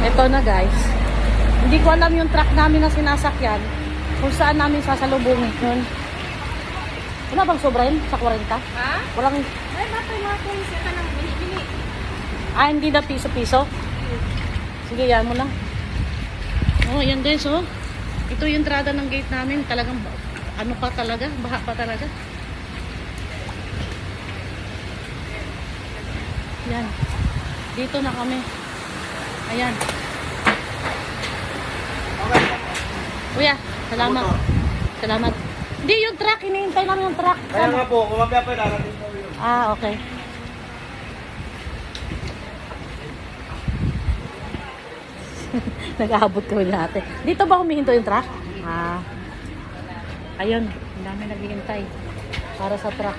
Ito na guys. Hindi ko alam yung truck namin na sinasakyan kung saan namin sasalubungin yun. Wala bang sobra yun sa 40? Ha? Walang... Ay, bakit mga kung sita ng bini-bini? hindi na piso-piso? Sige, yan mo lang. Oh, yan guys, oh. Ito yung entrada ng gate namin. Talagang, ano pa talaga? Baha pa talaga. Yan. Dito na kami. Ayan. Kuya, salamat. Salamat. Hindi yung truck, hinihintay namin yung truck. Kaya nga po, kumapya pa darating po yun. Okay. Nag-aabot kami natin. Dito ba humihinto yung truck? Ayun, ang dami naghihintay para sa truck.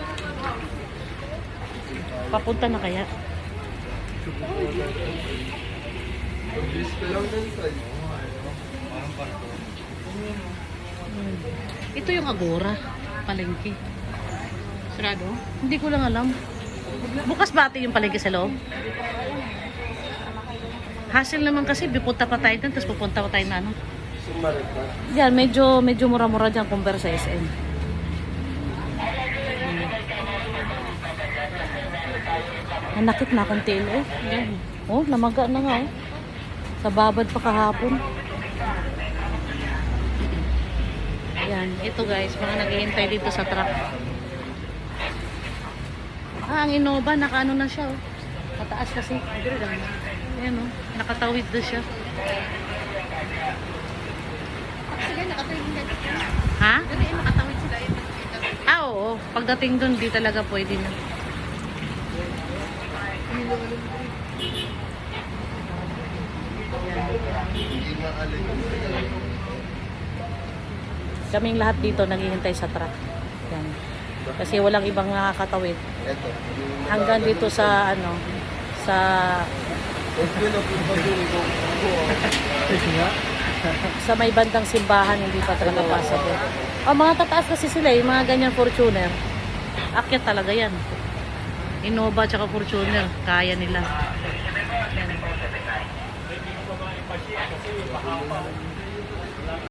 Papunta na kaya? Ito yung Agora, palengke. Sarado? Hindi ko lang alam. Bukas ba ate yung palengke sa loob? Hassle naman kasi, pupunta pa tayo dun, tapos pupunta pa tayo na ano. Yan, medyo mura-mura dyan compare sa SM. Nanakit na akong tail eh. Yan. Oh, namaga na nga oh. Sa babad pa kahapon. Yan, ito guys, mga naghihintay dito sa truck. Ang Innova, nakaano na siya oh. Mataas kasi. Ayan oh, nakatawid na siya. Sige, nakatawid din dito. Ha? Kasi nakatawid sila yun. Oo. Pagdating dun, di talaga pwede na. Kaming lahat dito naghihintay sa truck. Yan. Kasi walang ibang nakakatawid. Hanggang dito sa ano, sa sa may bandang simbahan, hindi pa talaga possible. Mga tataas kasi sila eh, mga ganyan Fortuner. Akyat talaga yan. Innova tsaka Fortuner, kaya nila. Yan.